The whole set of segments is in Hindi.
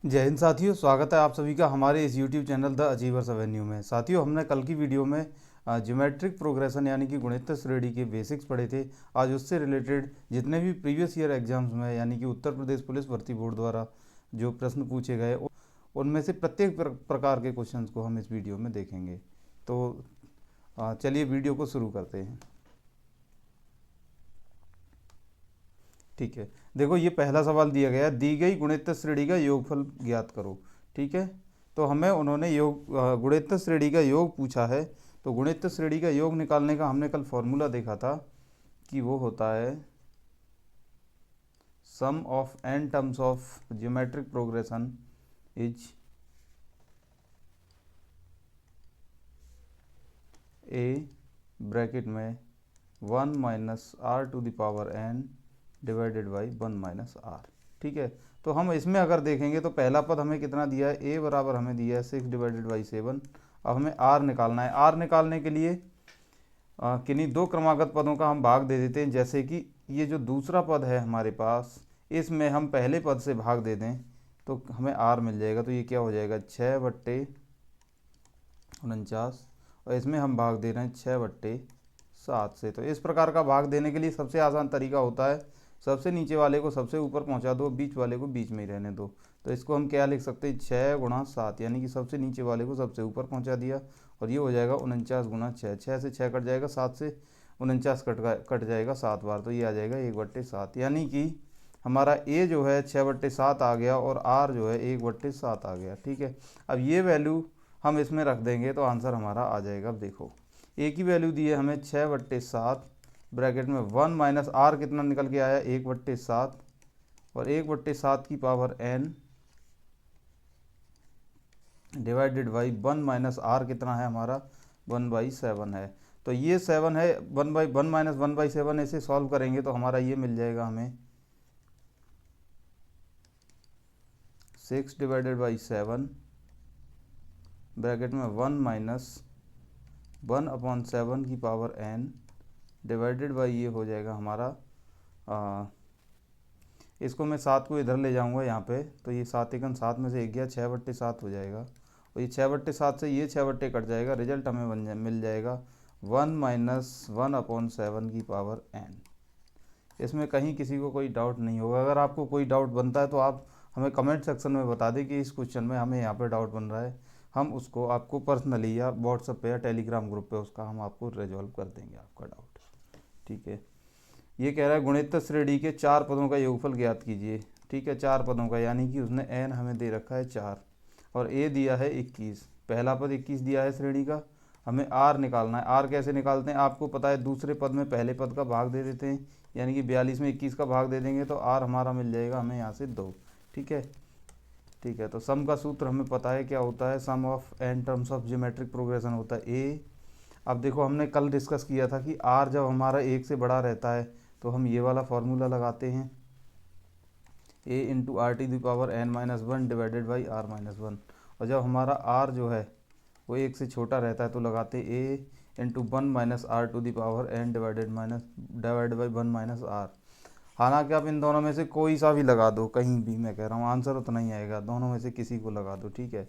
जय हिंद साथियों, स्वागत है आप सभी का हमारे इस YouTube channel the achievers Avenue में। साथियों, हमने कल की वीडियो में ज्योमेट्रिक प्रोग्रेशन यानी कि गुणित श्रेणी के बेसिक्स पढ़े थे। आज उससे रिलेटेड जितने भी प्रीवियस ईयर एग्जाम्स में यानी कि उत्तर प्रदेश पुलिस भर्ती बोर्ड द्वारा जो प्रश्न पूछे गए उनमें से प्रत्येक प्रकार के क्वेश्चंस को हम इस वीडियो में देखेंगे। तो चलिए वीडियो को शुरू करते हैं। ठीक है, देखो ये पहला सवाल दिया गया है, दी गई गुणित श्रेणी का योगफल ज्ञात करो। ठीक है, तो हमें उन्होंने गुणित श्रेणी का योग पूछा है। तो गुणित श्रेणी का योग निकालने का हमने कल फॉर्मूला देखा था कि वो होता है sum of n terms of geometric progression is a bracket में 1 minus r to the power n divided by 1 minus r. ठीक है, तो हम इसमें अगर देखेंगे तो पहला पद हमें कितना दिया है, a बराबर हमें दिया है 6 डिवाइडेड बाई 7। अब हमें r निकालना है। r निकालने के लिए किन्हीं दो क्रमागत पदों का हम भाग दे देते हैं। जैसे कि ये जो दूसरा पद है हमारे पास, इसमें हम पहले पद से भाग दे दें तो हमें r मिल जाएगा। तो ये क्या हो जाएगा, 6/49, और इसमें हम भाग दे रहे हैं 6/7 से। तो इस प्रकार का भाग देने के लिए सबसे आसान तरीका होता है सबसे नीचे वाले को सबसे ऊपर पहुंचा दो, बीच वाले को बीच में ही रहने दो। तो इसको हम क्या लिख सकते हैं, 6 × 7, यानी कि सबसे नीचे वाले को सबसे ऊपर पहुंचा दिया, और ये हो जाएगा 49 × 6। 6 से 6 कट जाएगा, 7 से 49 कट जाएगा 7 बार, तो ये आ जाएगा 1/7। यानी कि हमारा a जो है 6/7 आ गया और r जो है 1/7 आ गया। ठीक है, अब ये वैल्यू हम इसमें रख देंगे तो आंसर हमारा आ जाएगा। अब देखो a की वैल्यू दी है हमें 6/7, ब्रैकेट में 1 माइनस आर कितना निकल के आया, 1/7, और 1/7 की power n divided by 1 minus r कितना है हमारा, 1/7 है। तो ये 7 है, 1 माइनस 1/7, ऐसे सॉल्व करेंगे तो हमारा ये मिल जाएगा हमें 6 डिवाइडेड बाई 7 ब्रैकेट में 1 माइनस 1/7 की पावर n डिवाइडेड बाई ये हो जाएगा हमारा इसको मैं 7 को इधर ले जाऊंगा यहाँ पे, तो ये 7 एकन 7 में से 1 गया, 6/7 हो जाएगा, और ये 6/7 से ये 6 कट जाएगा। रिजल्ट हमें मिल जाएगा 1 माइनस 1/7 की पावर n। इसमें कहीं किसी को कोई डाउट नहीं होगा। अगर आपको कोई डाउट बनता है तो आप हमें कमेंट सेक्शन में बता दें कि इस क्वेश्चन में हमें यहाँ पे डाउट बन रहा है। हम उसको आपको पर्सनली या व्हाट्सएप पे या टेलीग्राम ग्रुप पे उसका हम आपको रिजॉल्व कर देंगे आपका डाउट। ठीक है, ये कह रहा है गुणित श्रेणी के 4 पदों का योगफल ज्ञात कीजिए। ठीक है, 4 पदों का, यानी कि उसने n हमें दे रखा है 4 और a दिया है 21। पहला पद 21 दिया है श्रेणी का, हमें r निकालना है। r कैसे निकालते हैं, आपको पता है, दूसरे पद में पहले पद का भाग दे देते हैं, यानी कि 42 में 21 का भाग दे देंगे तो r हमारा मिल जाएगा हमें यहाँ से 2। ठीक है, ठीक है, तो सम का सूत्र हमें पता है क्या होता है, sum of n terms of geometric progression होता है a। अब देखो हमने कल डिस्कस किया था कि r जब हमारा 1 से बड़ा रहता है तो हम ये वाला फॉर्मूला लगाते हैं, a into R T the power n-1 divided by r-1। और जब हमारा r जो है वो 1 से छोटा रहता है तो लगाते a into 1 minus r to the power n divided by 1 minus r. हालांकि आप इन दोनों में से कोई सा भी लगा दो, कहीं भी, मैं कह रहा हूँ आंसर उतना ही आएगा, दोनों में से किसी को लगा दो। ठीक है,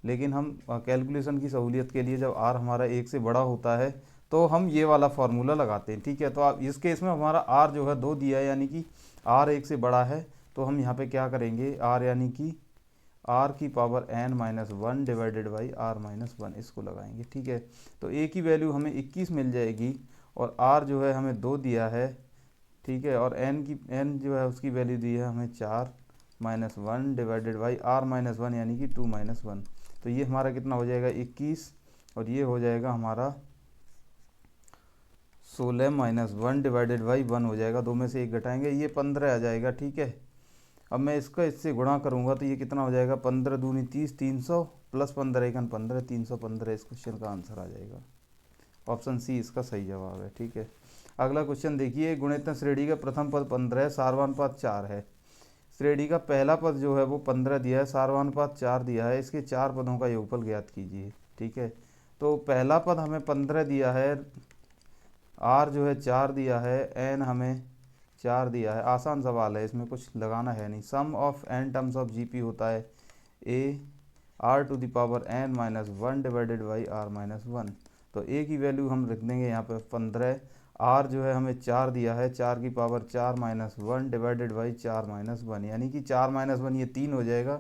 लेकिन हम कैलकुलेशन की सहूलियत के लिए जब r हमारा 1 से बड़ा होता है तो हम ये वाला फार्मूला लगाते हैं। ठीक है, तो आप इस केस में हमारा r जो है 2 दिया है, यानी कि r 1 से बड़ा है, तो हम यहाँ पे क्या करेंगे, r यानी कि r की power n-1 divided by r-1 इसको लगाएंगे। ठीक है, तो a की वैल्यू हमें 21 मिल जाएगी और r जो है हमें 2 दिया है। ठीक है, और n जो है उसकी वैल्यू दी है हमें 4-1 डिवाइडेड बाई r-1 यानी कि 2-1। तो ये हमारा कितना हो जाएगा 21, और ये हो जाएगा हमारा 16-1 डिवाइडेड बाई 1 हो जाएगा, 2 में से 1 घटाएंगे, ये 15 आ जाएगा। ठीक है, अब मैं इसका इससे गुणा करूंगा तो ये कितना हो जाएगा, 15 दूनी 30, 300 प्लस 15 एकन 15, 315 इस क्वेश्चन का आंसर आ जाएगा। ऑप्शन सी इसका सही जवाब है। ठीक है, अगला क्वेश्चन देखिए, गुणित श्रेणी का प्रथम पद 15 है, सारवानुपात 4 है। श्रेणी का पहला पद जो है वो 15 दिया है, सारवानुपात 4 दिया है, इसके 4 पदों का योगफल ज्ञात कीजिए। ठीक है, तो पहला पद हमें 15 दिया है, r जो है 4 दिया है, n हमें 4 दिया है। आसान सवाल है, इसमें कुछ लगाना है नहीं। Sum of n terms of GP होता है a r to the power n minus one divided by r minus one. तो ए की वैल्यू हम रख देंगे यहाँ पे 15, आर जो है हमें 4 दिया है, 4 की power 4 minus one divided by 4 minus one, यानी कि 4 माइनस वन ये 3 हो जाएगा,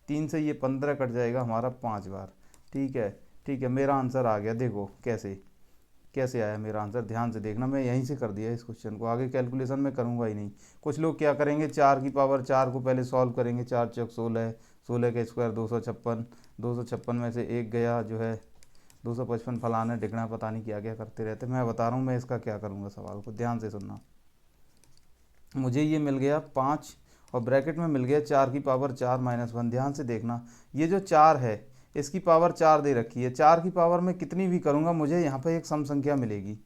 3 से ये 15 कट जाएगा हमारा 5 बार। ठीक है, ठीक है, मेरा आंसर आ गया। देखो कैसे कैसे आया मेरा आंसर, ध्यान से देखना, मैं यहीं से कर दिया इस क्वेश्चन को, आगे कैलकुलेशन में करूँगा ही नहीं। कुछ लोग क्या करेंगे, 4 की पावर 4 को पहले सॉल्व करेंगे, 4 चौक 16, 16 का स्क्वायर 256, 256 में से एक गया जो है 255 फलाना ढिकना, पता नहीं क्या क्या करते रहते। मैं बता रहा हूँ मैं इसका क्या करूँगा, सवाल को ध्यान से सुनना। मुझे ये मिल गया 5 और ब्रैकेट में मिल गया 4 की पावर 4 माइनस वन। ध्यान से देखना, ये जो 4 है इसकी पावर 4 दे रखी है, 4 की पावर में कितनी भी करूँगा मुझे यहाँ पर एक सम संख्या मिलेगी।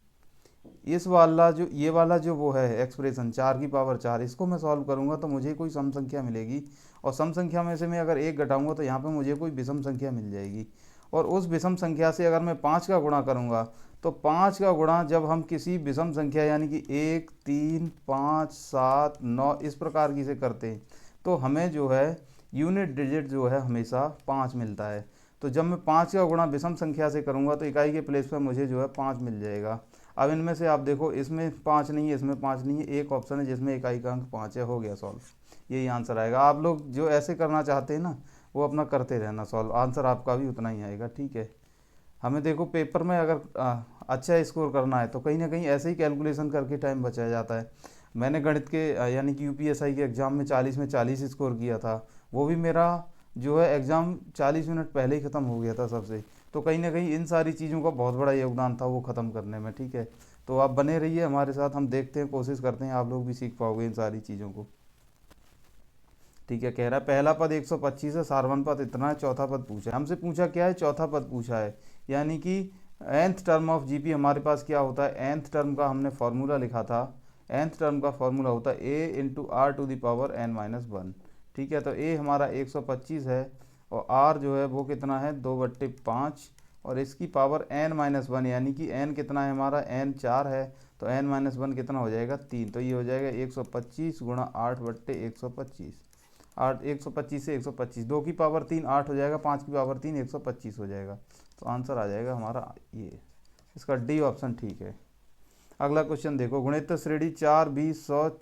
इस वाला जो ये वाला जो वो है एक्सप्रेशन 4 की पावर 4, इसको मैं सॉल्व करूँगा तो मुझे कोई सम संख्या मिलेगी, और सम संख्या में से मैं अगर एक घटाऊँगा तो यहाँ पे मुझे कोई विषम संख्या मिल जाएगी, और उस विषम संख्या से अगर मैं 5 का गुणा करूँगा तो 5 का गुणा जब हम किसी विषम संख्या यानी कि 1, 3, 5, 7, 9 इस प्रकार की से करते हैं तो हमें जो है यूनिट डिजिट जो है हमेशा 5 मिलता है। तो जब मैं 5 का गुणा विषम संख्या से करूँगा तो इकाई के प्लेस पर मुझे जो है 5 मिल जाएगा। अब इनमें से आप देखो, इसमें 5 नहीं है, इसमें 5 नहीं है, एक ऑप्शन है जिसमें इकाई का अंक 5 है, हो गया सॉल्व, यही आंसर आएगा। आप लोग जो ऐसे करना चाहते हैं ना वो अपना करते रहना सॉल्व, आंसर आपका भी उतना ही आएगा। ठीक है, हमें देखो पेपर में अगर अच्छा स्कोर करना है तो कहीं ना कहीं ऐसे ही कैलकुलेशन करके टाइम बचाया जाता है। मैंने गणित के यानी कि यूपीएसआई के एग्ज़ाम में 40 में 40 स्कोर किया था, वो भी मेरा जो है एग्ज़ाम 40 मिनट पहले ही ख़त्म हो गया था सबसे। तो कहीं ना कहीं इन सारी चीज़ों का बहुत बड़ा योगदान था वो ख़त्म करने में। ठीक है, तो आप बने रहिए हमारे साथ, हम देखते हैं, कोशिश करते हैं आप लोग भी सीख पाओगे इन सारी चीज़ों को। ठीक है, कह रहा है पहला पद 125 है, सारवन पद इतना है, चौथा पद पूछा है हमसे, पूछा क्या है, चौथा पद पूछा है, यानी कि nth टर्म ऑफ जीपी हमारे पास क्या होता है, nth टर्म का हमने फॉर्मूला लिखा था, nth टर्म का फॉर्मूला होता है a into r to the power n minus one. ठीक है, तो a हमारा 125 है और r जो है वो कितना है 2/5, और इसकी पावर n माइनस वन, यानी कि n कितना है हमारा, n 4 है, तो n माइनस वन कितना हो जाएगा 3, तो ये हो जाएगा 125 गुणा 8/125, 8 125 से 125, 2 की पावर 3 8 हो जाएगा, 5 की पावर 3 125 हो जाएगा। तो आंसर आ जाएगा हमारा ये, इसका डी ऑप्शन ठीक है। अगला क्वेश्चन देखो, गुणित श्रेणी 4 20 100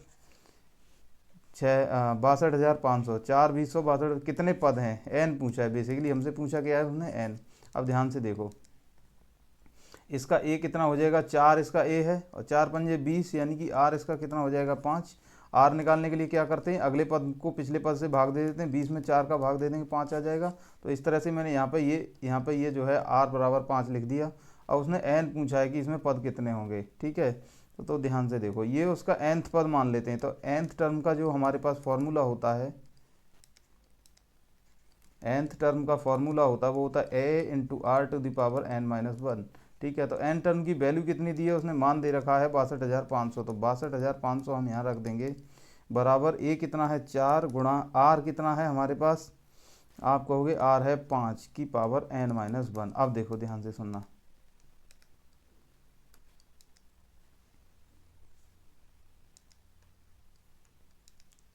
62,500, 4 20 100 62 कितने पद हैं, एन पूछा है, बेसिकली हमसे पूछा क्या है उसने, एन। अब ध्यान से देखो, इसका ए कितना हो जाएगा, 4 इसका ए है और 4 पंजे 20, यानी कि आर इसका कितना हो जाएगा 5। आर निकालने के लिए क्या करते हैं, अगले पद को पिछले पद से भाग दे देते हैं, 20 में 4 का भाग दे देंगे 5 आ जाएगा। तो इस तरह से मैंने यहाँ पे ये जो है आर बराबर 5 लिख दिया। अब उसने एन पूछा है कि इसमें पद कितने होंगे। ठीक है, तो ध्यान से देखो, ये उसका nth पद मान लेते हैं। तो nth टर्म का जो हमारे पास फॉर्मूला होता है, nth टर्म का फॉर्मूला होता है वो होता है a into r to the power n minus one. ठीक है, तो n टर्म की वैल्यू कितनी दी है, उसने मान दे रखा है 62,500, तो 62,500 हम यहाँ रख देंगे, बराबर a कितना है 4 गुणा r कितना है हमारे पास, आप कहोगे r है 5 की पावर n माइनस वन। अब देखो ध्यान से सुनना,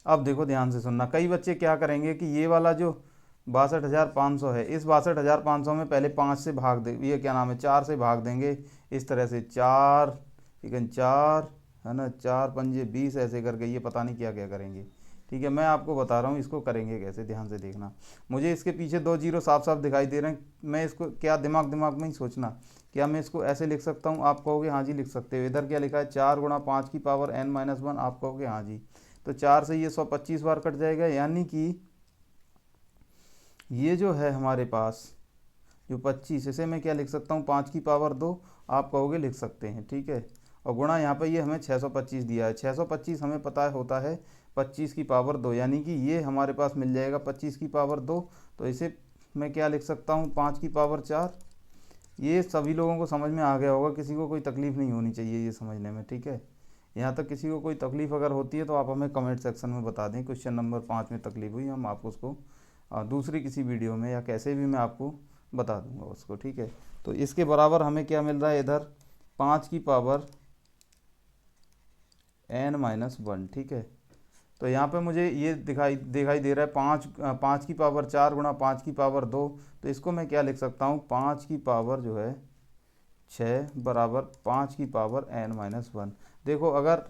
अब देखो ध्यान से सुनना, कई बच्चे क्या करेंगे कि ये वाला जो 62,500 है, इस 62,500 में पहले 5 से भाग दे, ये क्या नाम है 4 से भाग देंगे, इस तरह से 4 ठीक है 4 है ना, 4 पंजे 20 ऐसे करके ये पता नहीं क्या क्या करेंगे। ठीक है, मैं आपको बता रहा हूँ इसको करेंगे कैसे, ध्यान से देखना। मुझे इसके पीछे 2 जीरो साफ साफ दिखाई दे रहे हैं, मैं इसको क्या दिमाग में ही सोचना, क्या मैं इसको ऐसे लिख सकता हूँ, आप कहोगे हाँ जी लिख सकते हो। इधर क्या लिखा है 4 गुणा 5 की पावर n माइनस वन, आप कहोगे हाँ जी। तो 4 से ये 125 बार कट जाएगा, यानी कि ये जो है हमारे पास जो 25, इसे मैं क्या लिख सकता हूँ 5 की पावर 2, आप कहोगे लिख सकते हैं। ठीक है, और गुणा यहाँ पे ये हमें 625 दिया है, 625 हमें पता होता है 25 की पावर 2, यानी कि ये हमारे पास मिल जाएगा 25 की पावर 2। तो इसे मैं क्या लिख सकता हूँ 5 की पावर 4। ये सभी लोगों को समझ में आ गया होगा, किसी को कोई तकलीफ़ नहीं होनी चाहिए ये समझने में। ठीक है, यहाँ तक किसी को कोई तकलीफ़ अगर होती है तो आप हमें कमेंट सेक्शन में बता दें, क्वेश्चन नंबर 5 में तकलीफ़ हुई, हम आपको उसको दूसरी किसी वीडियो में या कैसे भी मैं आपको बता दूंगा उसको। ठीक है, तो इसके बराबर हमें क्या मिल रहा है इधर 5 की पावर n माइनस वन। ठीक है, तो यहाँ पे मुझे ये दिखाई दिखाई दे रहा है 5 गुणा 5 की पावर 2। तो इसको मैं क्या लिख सकता हूँ, 5 की पावर 6 बराबर 5 की पावर n-1। देखो अगर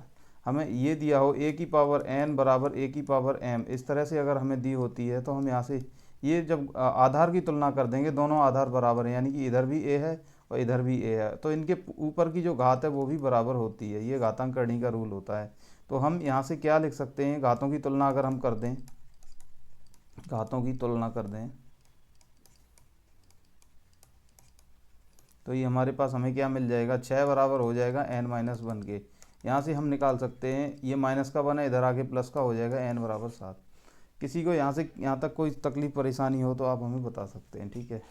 हमें ये दिया हो a की पावर n बराबर a की पावर m, इस तरह से अगर हमें दी होती है तो हम यहाँ से ये जब आधार की तुलना कर देंगे, दोनों आधार बराबर हैं, यानी कि इधर भी a है और इधर भी a है, तो इनके ऊपर की जो घात है वो भी बराबर होती है। ये घातांकरणी का रूल होता है। तो हम यहाँ से क्या लिख सकते हैं, घातों की तुलना अगर हम कर दें, घातों की तुलना कर दें, तो ये हमारे पास हमें क्या मिल जाएगा, 6 बराबर हो जाएगा n-1 के। यहाँ से हम निकाल सकते हैं, ये माइनस का बना, इधर आके प्लस का हो जाएगा, n बराबर 7। किसी को यहाँ से यहाँ तक कोई तकलीफ परेशानी हो तो आप हमें बता सकते हैं, ठीक है।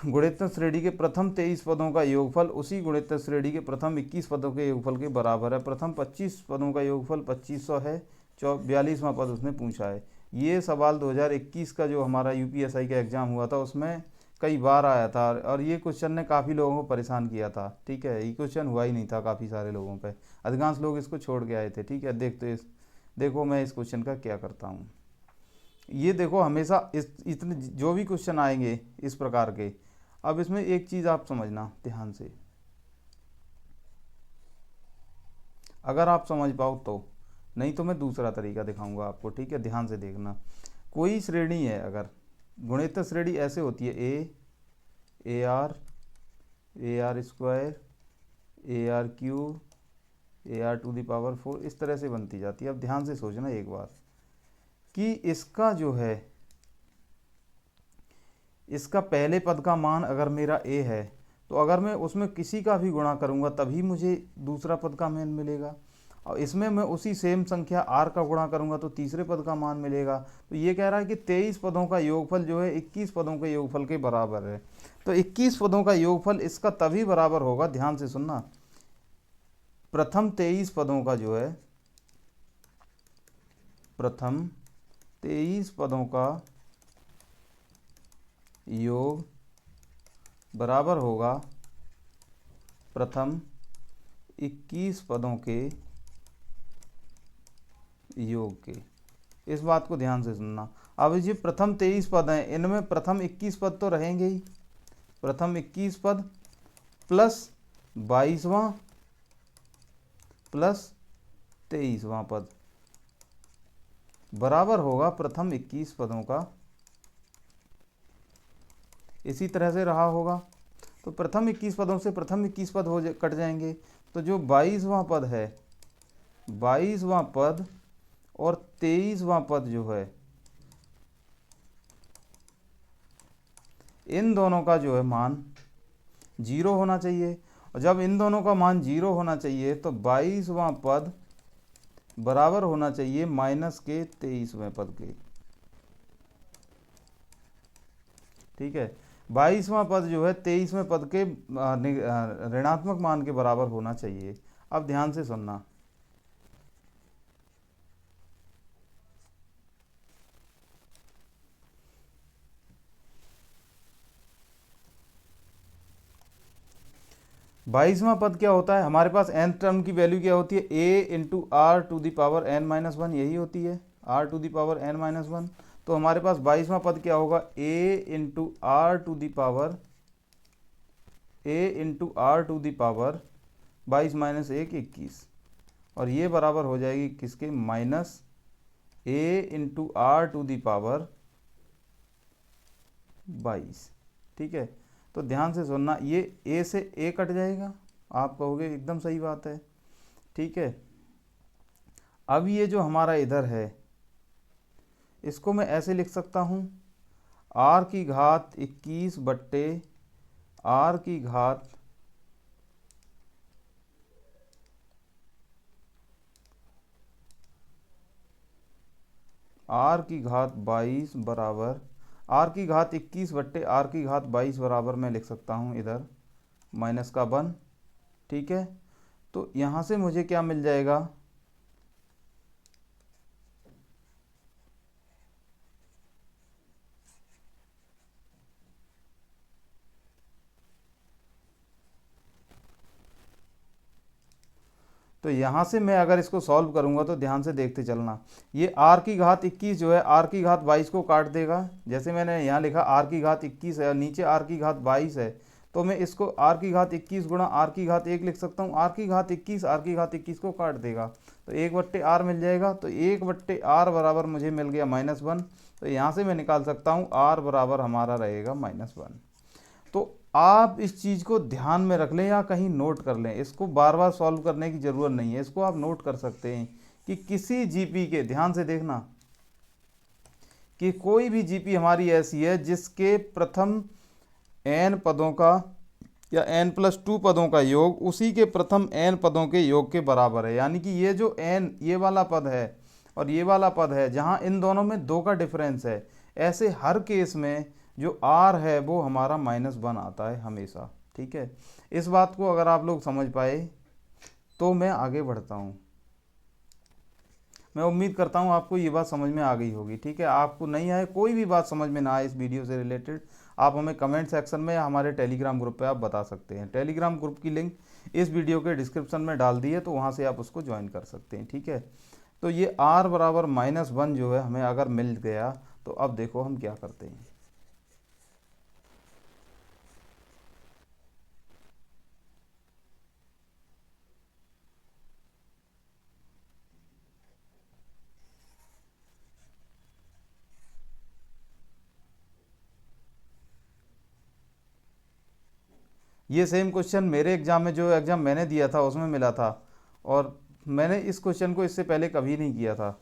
गुणित श्रेणी के प्रथम 23 पदों का योगफल उसी गुणित श्रेणी के प्रथम 21 पदों के योगफल के बराबर है। प्रथम 25 पदों का योगफल 2500 है। 42वां पद उसने पूछा है। ये सवाल 2021 का जो हमारा यूपीएसआई का एग्ज़ाम हुआ था उसमें कई बार आया था, और ये क्वेश्चन ने काफ़ी लोगों को परेशान किया था, ठीक है। ये क्वेश्चन हुआ ही नहीं था काफ़ी सारे लोगों पे, अधिकांश लोग इसको छोड़ के आए थे, ठीक है। देखो मैं इस क्वेश्चन का क्या करता हूँ। ये देखो हमेशा इतने जो भी क्वेश्चन आएंगे इस प्रकार के, अब इसमें एक चीज़ आप समझना ध्यान से, अगर आप समझ पाओ तो, नहीं तो मैं दूसरा तरीका दिखाऊंगा आपको, ठीक है। ध्यान से देखना, कोई श्रेणी है, अगर गुणित श्रेणी ऐसे होती है, a r square, A R cube, AR⁴ इस तरह से बनती जाती है। अब ध्यान से सोचना एक बार कि इसका जो है, इसका पहले पद का मान अगर मेरा a है, तो अगर मैं उसमें किसी का भी गुणा करूंगा तभी मुझे दूसरा पद का मान मिलेगा, और इसमें मैं उसी सेम संख्या r का गुणा करूंगा तो तीसरे पद का मान मिलेगा। तो ये कह रहा है कि 23 पदों का योगफल जो है 21 पदों के योगफल के बराबर है। तो 21 पदों का योगफल इसका तभी बराबर होगा, ध्यान से सुनना, प्रथम 23 पदों का जो है, प्रथम 23 पदों का योग बराबर होगा प्रथम 21 पदों के योग के। इस बात को ध्यान से सुनना। अब ये प्रथम 23 पद हैं, इनमें प्रथम 21 पद तो रहेंगे ही, प्रथम 21 पद प्लस 22वां प्लस 23वां पद बराबर होगा प्रथम 21 पदों का, इसी तरह से रहा होगा। तो प्रथम 21 पदों से प्रथम 21 पद कट जाएंगे, तो जो 22वां पद है, 22वां पद और 23वां पद जो है, इन दोनों का जो है मान 0 होना चाहिए। और जब इन दोनों का मान 0 होना चाहिए तो 22वां पद बराबर होना चाहिए माइनस के 23वें पद के, ठीक है। 22वां पद जो है 23वें पद के ऋणात्मक मान के बराबर होना चाहिए। अब ध्यान से सुनना, बाईसवां पद क्या होता है, हमारे पास n टर्म की वैल्यू क्या होती है, a×r⁴ यही होती है, r⁴ तो हमारे पास 22वां पद क्या होगा, a×r⁴ 22 माइनस 1 21, और ये बराबर हो जाएगी किसके, माइनस a×r⁴ ठीक है। तो ध्यान से सुनना, ये a से a कट जाएगा, आप कहोगे एकदम सही बात है, ठीक है। अब ये जो हमारा इधर है, इसको मैं ऐसे लिख सकता हूँ, r की घात 21 बट्टे r की घात r की घात 22 बराबर, r की घात 21 बट्टे r की घात 22 बराबर मैं लिख सकता हूँ इधर माइनस का 1, ठीक है। तो यहाँ से मुझे क्या मिल जाएगा, तो यहाँ से मैं अगर इसको सॉल्व करूँगा तो ध्यान से देखते चलना, ये r की घात 21 जो है r की घात 22 को काट देगा। जैसे मैंने यहाँ लिखा r की घात 21 है और नीचे r की घात 22 है, तो मैं इसको r की घात 21 गुणा r की घात 1 लिख सकता हूँ। r की घात 21 r की घात 21 को काट देगा तो 1/r मिल जाएगा। तो 1/r बराबर मुझे मिल गया -1। तो यहाँ से मैं निकाल सकता हूँ r बराबर हमारा रहेगा -1। तो आप इस चीज़ को ध्यान में रख लें या कहीं नोट कर लें, इसको बार बार सॉल्व करने की ज़रूरत नहीं है। इसको आप नोट कर सकते हैं कि किसी जीपी के, ध्यान से देखना कि कोई भी जीपी हमारी ऐसी है जिसके प्रथम n पदों का या n+2 पदों का योग उसी के प्रथम n पदों के योग के बराबर है। यानी कि ये जो n, ये वाला पद है और ये वाला पद है, जहाँ इन दोनों में 2 का डिफरेंस है, ऐसे हर केस में जो r है वो हमारा -1 आता है हमेशा। ठीक है, इस बात को अगर आप लोग समझ पाए तो मैं आगे बढ़ता हूँ। मैं उम्मीद करता हूँ आपको ये बात समझ में आ गई होगी। ठीक है, आपको नहीं आए, कोई भी बात समझ में ना आए इस वीडियो से रिलेटेड, आप हमें कमेंट सेक्शन में या हमारे टेलीग्राम ग्रुप पे आप बता सकते हैं। टेलीग्राम ग्रुप की लिंक इस वीडियो के डिस्क्रिप्शन में डाल दी है, तो वहाँ से आप उसको ज्वाइन कर सकते हैं। ठीक है, तो ये r बराबर -1 जो है हमें अगर मिल गया, तो अब देखो हम क्या करते हैं। ये सेम क्वेश्चन मेरे एग्ज़ाम में, जो एग्ज़ाम मैंने दिया था उसमें मिला था, और मैंने इस क्वेश्चन को इससे पहले कभी नहीं किया था,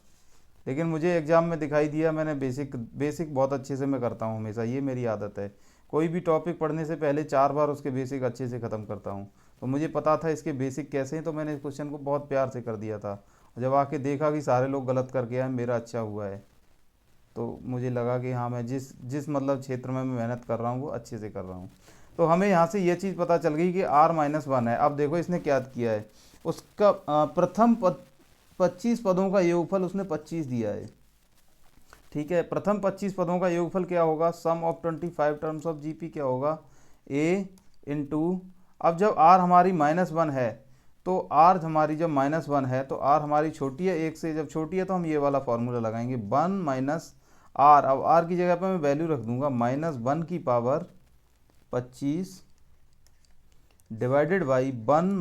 लेकिन मुझे एग्ज़ाम में दिखाई दिया। मैंने बेसिक बहुत अच्छे से मैं करता हूँ हमेशा, ये मेरी आदत है। कोई भी टॉपिक पढ़ने से पहले 4 बार उसके बेसिक अच्छे से ख़त्म करता हूँ। तो मुझे पता था इसके बेसिक कैसे हैं, तो मैंने इस क्वेश्चन को बहुत प्यार से कर दिया था। जब आके देखा कि सारे लोग गलत करके आए, मेरा अच्छा हुआ है, तो मुझे लगा कि हाँ, मैं जिस मतलब क्षेत्र में मैं मेहनत कर रहा हूँ वो अच्छे से कर रहा हूँ। तो हमें यहाँ से ये चीज़ पता चल गई कि r-1 है। अब देखो इसने क्या किया है, उसका प्रथम 25 पदों का योगफल उसने 25 दिया है। ठीक है, प्रथम 25 पदों का योगफल क्या होगा, सम ऑफ 25 टर्म्स ऑफ जीपी क्या होगा, a इंटू, अब जब r हमारी -1 है तो r हमारी जब -1 है तो r हमारी छोटी है 1 से, जब छोटी है तो हम ये वाला फॉर्मूला लगाएंगे 1 -r। अब r की जगह पे मैं वैल्यू रख दूंगा -1 की पावर 25 डिवाइडेड बाई 1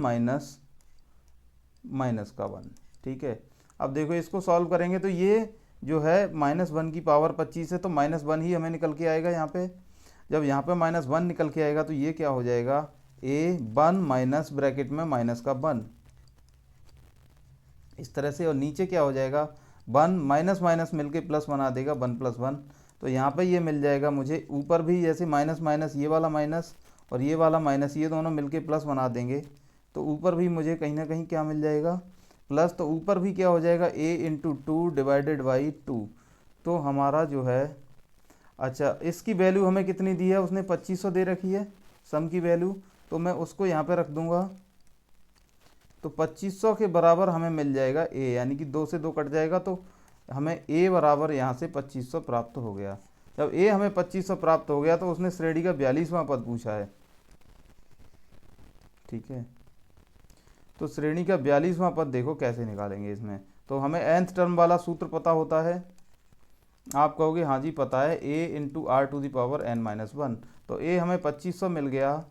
माइनस का 1। ठीक है, अब देखो इसको सॉल्व करेंगे तो ये जो है -1 की पावर 25 है, तो -1 ही हमें निकल के आएगा यहाँ पे। जब यहाँ पे -1 निकल के आएगा तो ये क्या हो जाएगा, a1 माइनस ब्रैकेट में माइनस का 1, इस तरह से। और नीचे क्या हो जाएगा, 1 माइनस माइनस मिलके प्लस बना देगा, 1 + 1। तो यहाँ पे ये मिल जाएगा मुझे, ऊपर भी जैसे माइनस माइनस ये वाला माइनस और ये वाला माइनस, ये दोनों मिलके प्लस बना देंगे, तो ऊपर भी मुझे कहीं ना कहीं क्या मिल जाएगा, प्लस। तो ऊपर भी क्या हो जाएगा, a × 2 डिवाइडेड बाई 2। तो हमारा जो है, अच्छा इसकी वैल्यू हमें कितनी दी है, उसने 2500 दे रखी है सम की वैल्यू, तो मैं उसको यहाँ पे रख दूंगा। तो 2500 के बराबर हमें मिल जाएगा a, यानी कि 2 से 2 कट जाएगा, तो हमें a बराबर यहाँ से 2500 प्राप्त हो गया। जब a हमें 2500 प्राप्त हो गया तो उसने श्रेणी का 42वां पद पूछा है। ठीक है, तो श्रेणी का 42वां पद देखो कैसे निकालेंगे इसमें। तो हमें nth टर्म वाला सूत्र पता होता है, आप कहोगे हाँ जी पता है, a × r⁻n−1। तो a हमें 2500 मिल गया,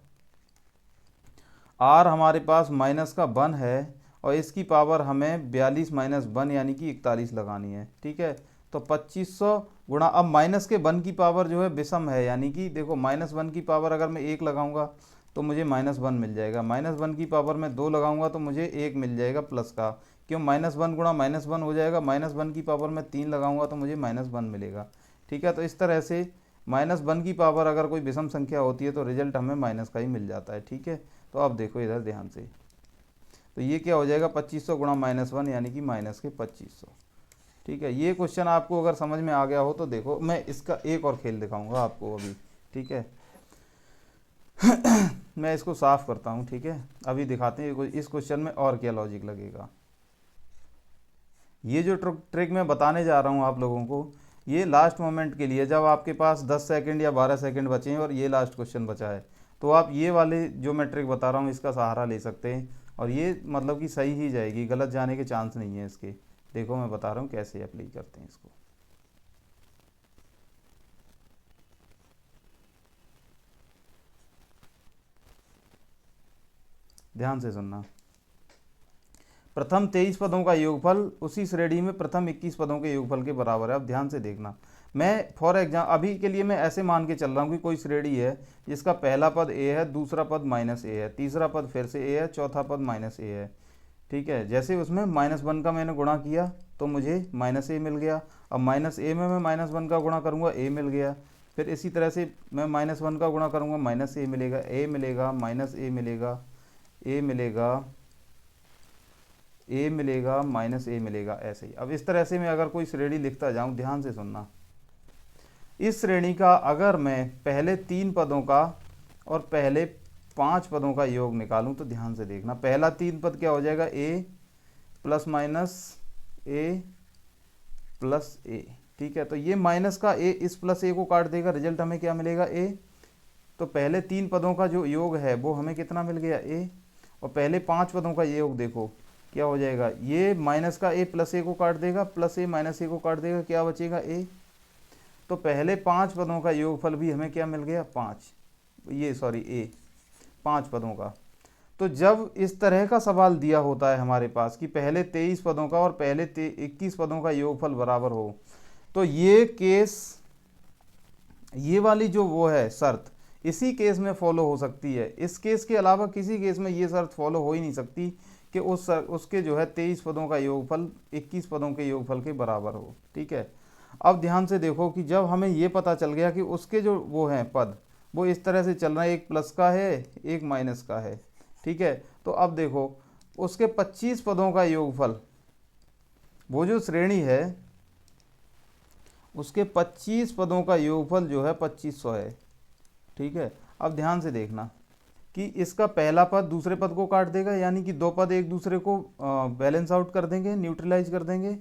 r हमारे पास माइनस का 1 है, और इसकी पावर हमें 42 - 1 यानी कि 41 लगानी है। ठीक है, तो 2500 गुणा, अब माइनस के 1 की पावर जो है विषम है, यानी कि देखो -1 की पावर अगर मैं 1 लगाऊंगा तो मुझे -1 मिल जाएगा, -1 की पावर में 2 लगाऊंगा तो मुझे 1 मिल जाएगा प्लस का, क्यों, -1 गुणा -1 हो जाएगा, -1 की पावर में 3 लगाऊंगा तो मुझे -1 मिलेगा। ठीक है, तो इस तरह से -1 की पावर अगर कोई विषम संख्या होती है तो रिजल्ट हमें माइनस का ही मिल जाता है। ठीक है, तो अब देखो इधर ध्यान से, तो ये क्या हो जाएगा, 2500 गुणा -1 यानी कि -2500। ठीक है, ये क्वेश्चन आपको अगर समझ में आ गया हो तो देखो मैं इसका एक और खेल दिखाऊंगा आपको अभी। ठीक है मैं इसको साफ करता हूँ। ठीक है, अभी दिखाते हैं इस क्वेश्चन में और क्या लॉजिक लगेगा। ये जो ट्रिक मैं बताने जा रहा हूँ आप लोगों को, ये लास्ट मोमेंट के लिए, जब आपके पास 10 सेकंड या 12 सेकंड बचे हैं और ये लास्ट क्वेश्चन बचा है, तो आप ये वाले जो मैं ट्रिक बता रहा हूँ इसका सहारा ले सकते हैं। और ये मतलब कि सही ही जाएगी, गलत जाने के चांस नहीं है इसके। देखो मैं बता रहा हूँ कैसे अप्लाई करते हैं इसको। ध्यान से सुनना। प्रथम 23 पदों का योगफल उसी श्रेणी में प्रथम 21 पदों के योगफल के बराबर है। अब ध्यान से देखना, मैं फॉर एग्जाम्पल अभी के लिए मैं ऐसे मान के चल रहा हूँ कि कोई श्रेणी है जिसका पहला पद ए है, दूसरा पद माइनस ए है, तीसरा पद फिर से ए है, चौथा पद माइनस ए है। ठीक है, जैसे उसमें -1 का मैंने गुणा किया तो मुझे माइनस ए मिल गया। अब माइनस ए में मैं -1 का गुणा करूँगा, ए मिल गया। फिर इसी तरह से मैं -1 का गुणा करूँगा, माइनस ए मिलेगा, ए मिलेगा, माइनस ए मिलेगा, ए मिलेगा, ए मिलेगा, माइनस ए मिलेगा, ऐसे ही। अब इस तरह से मैं अगर कोई श्रेणी लिखता जाऊं, ध्यान से सुनना, इस श्रेणी का अगर मैं पहले 3 पदों का और पहले 5 पदों का योग निकालूं तो ध्यान से देखना, पहला 3 पद क्या हो जाएगा, ए प्लस माइनस ए प्लस ए। ठीक है, तो ये माइनस का ए इस प्लस ए को काट देगा, रिजल्ट हमें क्या मिलेगा, ए। तो पहले 3 पदों का जो योग है वो हमें कितना मिल गया, ए। और पहले 5 पदों का योग देखो क्या हो जाएगा, ये माइनस का ए प्लस ए को काट देगा, प्लस ए माइनस ए को काट देगा, क्या बचेगा, ए। तो पहले 5 पदों का योगफल भी हमें क्या मिल गया, 5, ये सॉरी ए, 5 पदों का। तो जब इस तरह का सवाल दिया होता है हमारे पास कि पहले 23 पदों का और पहले 21 पदों का योगफल बराबर हो, तो ये केस, ये वाली जो वो है शर्त, इसी केस में फॉलो हो सकती है। इस केस के अलावा किसी केस में ये शर्त फॉलो हो ही नहीं सकती कि उसके जो है 23 पदों का योगफल 21 पदों के योगफल के बराबर हो। ठीक है, अब ध्यान से देखो कि जब हमें ये पता चल गया कि उसके जो वो हैं पद, वो इस तरह से चल रहा है, एक प्लस का है, एक माइनस का है। ठीक है, तो अब देखो उसके 25 पदों का योगफल, वो जो श्रेणी है उसके 25 पदों का योगफल जो है 2500 है। ठीक है, अब ध्यान से देखना कि इसका पहला पद दूसरे पद को काट देगा, यानी कि 2 पद एक दूसरे को बैलेंस आउट कर देंगे, न्यूट्रलाइज कर देंगे।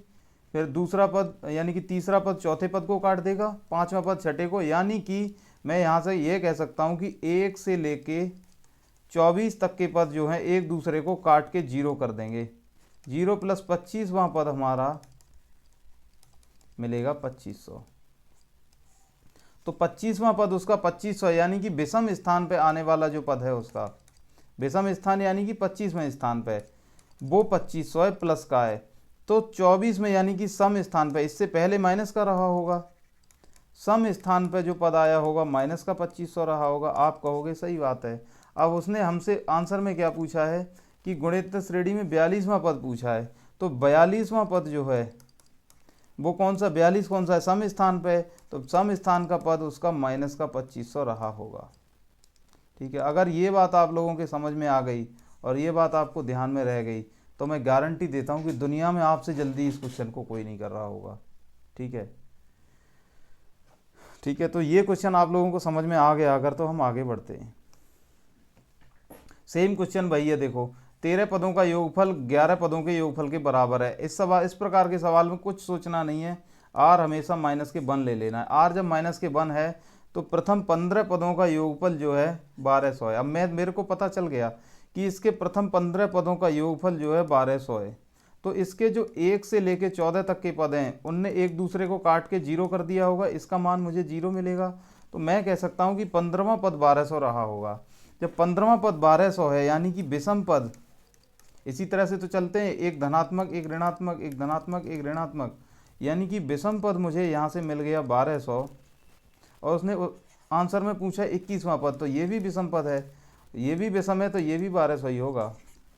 फिर दूसरा पद यानी कि तीसरा पद चौथे पद को काट देगा, पांचवा पद छठे को। यानी कि मैं यहाँ से ये कह सकता हूँ कि 1 से लेके 24 तक के पद जो हैं एक दूसरे को काट के 0 कर देंगे। 0 + 25वां पद हमारा मिलेगा 2500। तो 25वां पद उसका 2500, यानी कि विषम स्थान पे आने वाला जो पद है उसका विषम स्थान यानी कि 25वें स्थान पे वो 2500 है, प्लस का है। तो 24 में यानी कि सम स्थान पे, इससे पहले माइनस का रहा होगा, सम स्थान पे जो पद आया होगा माइनस का 2500 रहा होगा। आप कहोगे सही बात है। अब उसने हमसे आंसर में क्या पूछा है कि गुणित श्रेणी में 42वां पद पूछा है, तो 42वां पद जो है वो कौन सा, 42 कौन सा है, सम स्थान पे, तो सम स्थान का पद उसका माइनस का 2500 रहा होगा। ठीक है, अगर ये बात आप लोगों के समझ में आ गई और ये बात आपको ध्यान में रह गई तो मैं गारंटी देता हूँ कि दुनिया में आपसे जल्दी इस क्वेश्चन को कोई नहीं कर रहा होगा। ठीक है, ठीक है, तो ये क्वेश्चन आप लोगों को समझ में आ गया अगर, तो हम आगे बढ़ते हैं। सेम क्वेश्चन वही है, देखो 13 पदों का योगफल 11 पदों के योगफल के बराबर है। इस प्रकार के सवाल में कुछ सोचना नहीं है, आर हमेशा माइनस के 1 ले लेना है। आर जब माइनस के 1 है तो प्रथम 15 पदों का योगफल जो है 1200 है। अब मेरे को पता चल गया कि इसके प्रथम 15 पदों का योगफल जो है 1200 है, तो इसके जो 1 से लेके 14 तक के पद हैं उनने एक दूसरे को काट के 0 कर दिया होगा, इसका मान मुझे 0 मिलेगा। तो मैं कह सकता हूँ कि 15वां पद 1200 रहा होगा। जब 15वां पद 1200 है यानी कि विषम पद, इसी तरह से तो चलते हैं, एक धनात्मक एक ऋणात्मक, एक धनात्मक एक ऋणात्मक, यानी कि विषम पद मुझे यहाँ से मिल गया 1200। और उसने आंसर में पूछा 21वां पद, तो ये भी विषम पद है, ये भी विषम है, तो ये भी 1200 ही होगा,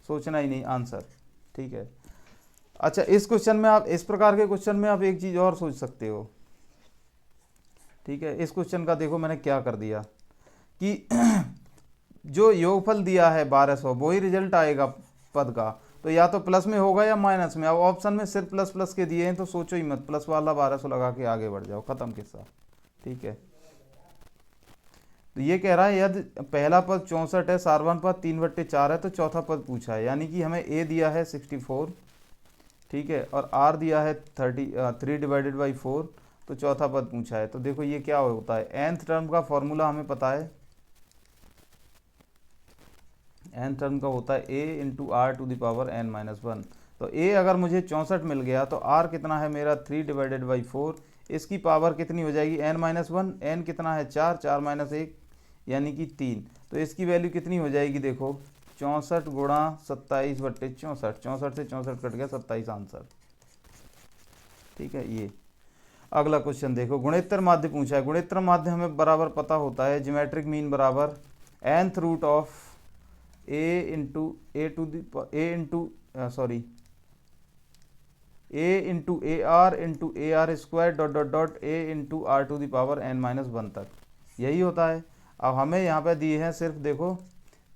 सोचना ही नहीं आंसर। ठीक है, अच्छा इस क्वेश्चन में आप, इस प्रकार के क्वेश्चन में आप एक चीज़ और सोच सकते हो। ठीक है, इस क्वेश्चन का देखो मैंने क्या कर दिया कि जो योगफल दिया है 1200 वही रिजल्ट आएगा पद का, तो या तो प्लस में होगा या माइनस में। अब ऑप्शन में सिर्फ प्लस प्लस के दिए हैं तो सोचो ही मत, प्लस वाला 1200 लगा के आगे बढ़ जाओ, खत्म किस्सा। ठीक है, तो ये कह रहा है यदि पहला पद 64 है, सारवन पद 3/4 है, तो चौथा पद पूछा है, यानी कि हमें ए दिया है 64, ठीक है, और आर दिया है 3/4, तो चौथा पद पूछा है। तो देखो ये क्या होता है, nth टर्म का फॉर्मूला हमें पता है, एन टर्म का होता है a into r to the power n minus one. तो ए अगर मुझे 64 मिल गया तो आर कितना है मेरा 3 डिवाइडेड बाई 4, इसकी पावर कितनी हो जाएगी एन माइनस वन, एन कितना है 4, 4 माइनस 1 यानी कि 3। तो इसकी वैल्यू कितनी हो जाएगी देखो 64 गुणा 27 बट्टे 64, 64 से 64 कट गया 27 आंसर। ठीक है। ये अगला क्वेश्चन देखो, गुणोत्तर माध्य पूछा है। गुणोत्तर माध्य हमें बराबर पता होता है ज्योमेट्रिक मीन बराबर nth root of a into a to a r into a r square dot dot dot a into r to the power n minus one तक, यही होता है। अब हमें यहाँ पे दिए हैं सिर्फ देखो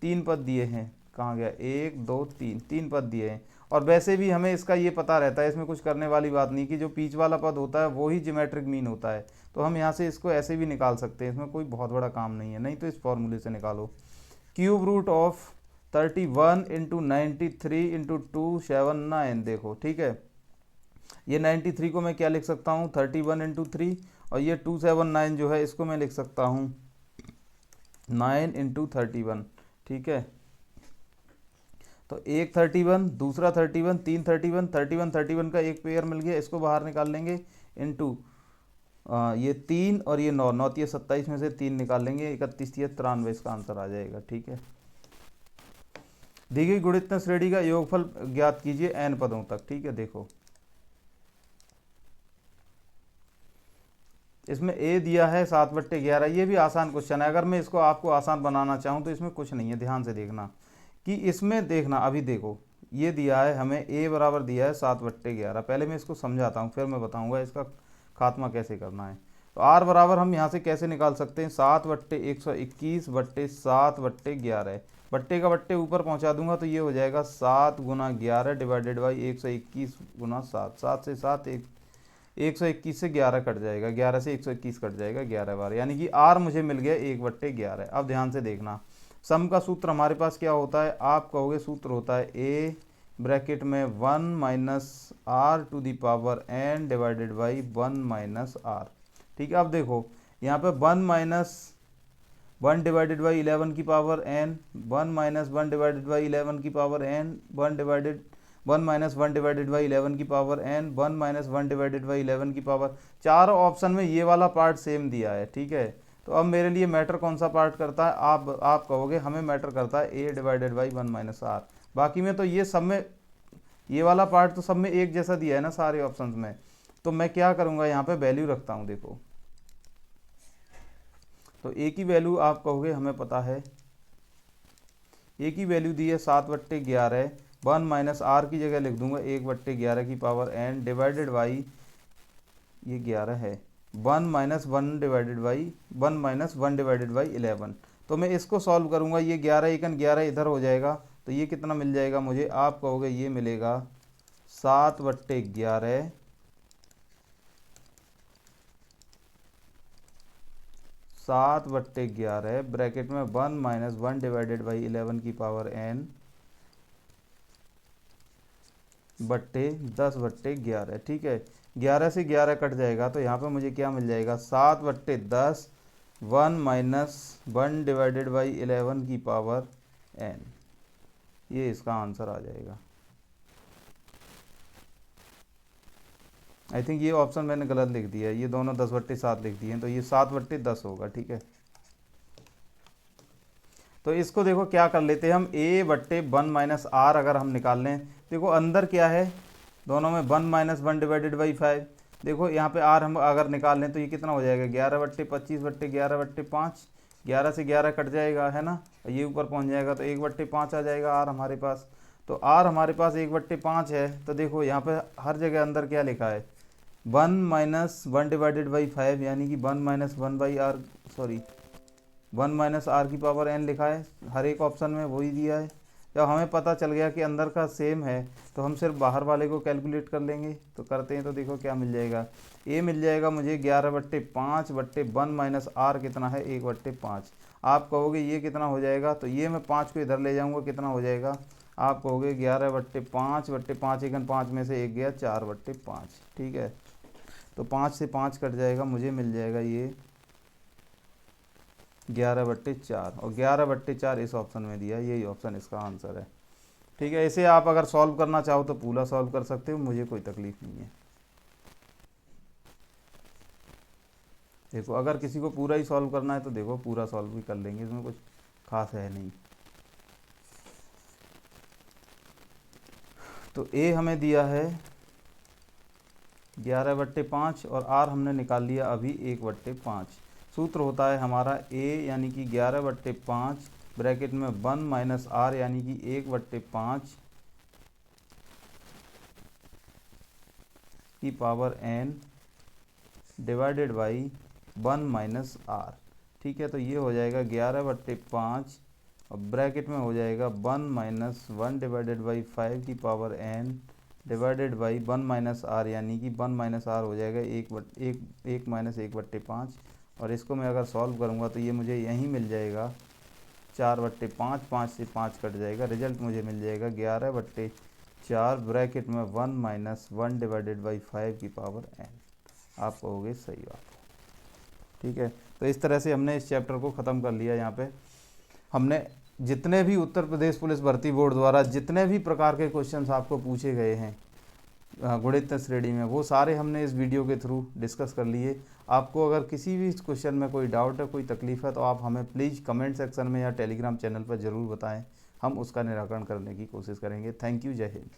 3 पद दिए हैं, कहाँ गया 1 2 3, 3 पद दिए हैं। और वैसे भी हमें इसका ये पता रहता है, इसमें कुछ करने वाली बात नहीं कि जो बीच वाला पद होता है वो ही ज्योमेट्रिक मीन होता है। तो हम यहाँ से इसको ऐसे भी निकाल सकते हैं, इसमें कोई बहुत बड़ा काम नहीं है, नहीं तो इस फॉर्मूले से निकालो। Cube root of 31 into 93 into 279 देखो। ठीक है, ये 93 को मैं क्या लिख सकता हूँ 31 इंटू 3, और ये 279 जो है इसको मैं लिख सकता हूँ 9 इंटू 31। ठीक है, तो एक 31, दूसरा 31, 3 31, 31 31 का एक पेयर मिल गया, इसको बाहर निकाल लेंगे इंटू ये 3 और ये 9, 9 3 27 में से 3 निकाल लेंगे, 31 3 93 इसका आंसर आ जाएगा। ठीक है, दी गई गुणित श्रेणी का योगफल ज्ञात कीजिए n पदों तक। ठीक है, देखो इसमें a दिया है 7/11, ये भी आसान क्वेश्चन है। अगर मैं इसको आपको आसान बनाना चाहूँ तो इसमें कुछ नहीं है, ध्यान से देखना कि इसमें देखना। अभी देखो ये दिया है हमें a बराबर दिया है 7/11, पहले मैं इसको समझाता हूँ फिर मैं बताऊँगा इसका खात्मा कैसे करना है। तो r बराबर हम यहाँ से कैसे निकाल सकते हैं 7/121 बट्टे 7/11, बट्टे का बट्टे ऊपर पहुँचा दूंगा तो ये हो जाएगा 7 गुना 11 डिवाइडेड बाई 121 गुना 7, 7 से 7 121 से 11 कट जाएगा, 11 से 121 कट जाएगा 11 बार, यानी कि r मुझे मिल गया 1/11। अब ध्यान से देखना, सम का सूत्र हमारे पास क्या होता है, आप कहोगे सूत्र होता है a ब्रैकेट में 1 minus r to the power n divided by 1 minus r. ठीक है, अब देखो यहाँ पे 1 माइनस 1 डिवाइडेड बाई 11 की power n, 1 minus 1 divided by 11 की power n, 1 minus 1 divided by 11 की power n, 1 minus 1 divided by 11 की पावर। चारों ऑप्शन में ये वाला पार्ट सेम दिया है। ठीक है, तो अब मेरे लिए मैटर कौन सा पार्ट करता है, आप कहोगे हमें मैटर करता है a divided by 1 minus r. बाकी में तो ये सब में ये वाला पार्ट तो सब में एक जैसा दिया है ना सारे ऑप्शंस में। तो मैं क्या करूँगा यहाँ पे वैल्यू रखता हूँ, देखो तो a की वैल्यू आप कहोगे हमें पता है, a की वैल्यू दी है 7/11, 1 माइनस आर की जगह लिख दूंगा 1/11 की पावर n डिवाइडेड बाई ये 11 है 1 minus 1 divided by 1 minus 1 divided by 11। तो मैं इसको सॉल्व करूंगा, ये 11 एकन 11 इधर हो जाएगा, तो ये कितना मिल जाएगा मुझे, आप कहोगे ये मिलेगा 7/11 7/11 ब्रैकेट में 1 माइनस 1 डिवाइडेड बाई 11 की पावर n बट्टे 10/11। ठीक है, 11 से 11 कट जाएगा तो यहाँ पे मुझे क्या मिल जाएगा 7/10 1 माइनस 1 डिवाइडेड बाई 11 की पावर n, ये इसका आंसर आ जाएगा। आई थिंक ये ऑप्शन मैंने गलत लिख दिया है, ये दोनों 10/7 लिख दिए हैं, तो ये 7/10 होगा। ठीक है, तो इसको देखो क्या कर लेते हैं हम a/1 माइनस आर अगर हम निकाल लें, देखो अंदर क्या है दोनों में 1 माइनस 1 डिवाइडेड बाई 5, देखो यहाँ पे आर हम अगर निकाल लें तो ये कितना हो जाएगा 11/25/11/5, 11 से 11 कट जाएगा है ना, ये ऊपर पहुँच जाएगा तो 1/5 आ जाएगा आर हमारे पास। तो आर हमारे पास 1/5 है, तो देखो यहाँ पे हर जगह अंदर क्या लिखा है 1 माइनस 1 डिवाइडेड बाई 5, यानी कि 1 minus 1 by r, sorry 1 minus r की पावर n लिखा है, हर एक ऑप्शन में वही दिया है। जब हमें पता चल गया कि अंदर का सेम है तो हम सिर्फ बाहर वाले को कैलकुलेट कर लेंगे, तो करते हैं तो देखो क्या मिल जाएगा, a मिल जाएगा मुझे 11/5/1 माइनस आर कितना है 1/5। आप कहोगे ये कितना हो जाएगा, तो ये मैं 5 को इधर ले जाऊँगा, कितना हो जाएगा आप कहोगे 11/5/5 एकन 5 में से 1 गया 4/5। ठीक है, तो 5 से 5 कट जाएगा, मुझे मिल जाएगा ये 11/4 और 11/4 इस ऑप्शन में दिया है, यही ऑप्शन इसका आंसर है। ठीक है, इसे आप अगर सॉल्व करना चाहो तो पूरा सॉल्व कर सकते हो, मुझे कोई तकलीफ नहीं है। देखो अगर किसी को पूरा ही सॉल्व करना है तो देखो पूरा सॉल्व भी कर लेंगे, इसमें कुछ खास है नहीं। तो ए हमें दिया है 11/5 और आर हमने निकाल लिया अभी 1/5। सूत्र होता है हमारा ए यानी कि 11/5 ब्रैकेट में 1 माइनस आर यानी कि 1/5 की power n divided by 1 minus r. ठीक है, तो ये हो जाएगा 11/5 और ब्रैकेट में हो जाएगा 1 माइनस 1 डिवाइडेड बाई 5 की power n divided by 1 minus r यानी कि 1 माइनस आर हो जाएगा 1 माइनस 1/5। और इसको मैं अगर सॉल्व करूँगा तो ये मुझे यहीं मिल जाएगा 4/5, 5 से 5 कट जाएगा, रिजल्ट मुझे मिल जाएगा 11/4 ब्रैकेट में 1 माइनस 1 डिवाइडेड बाई 5 की पावर n। आप कहोगे सही बात है। ठीक है, तो इस तरह से हमने इस चैप्टर को ख़त्म कर लिया। यहाँ पे हमने जितने भी उत्तर प्रदेश पुलिस भर्ती बोर्ड द्वारा जितने भी प्रकार के क्वेश्चंस आपको पूछे गए हैं गणित श्रेणी में, वो सारे हमने इस वीडियो के थ्रू डिस्कस कर लिए। आपको अगर किसी भी क्वेश्चन में कोई डाउट है, कोई तकलीफ है, तो आप हमें प्लीज़ कमेंट सेक्शन में या टेलीग्राम चैनल पर ज़रूर बताएं, हम उसका निराकरण करने की कोशिश करेंगे। थैंक यू, जय हिंद।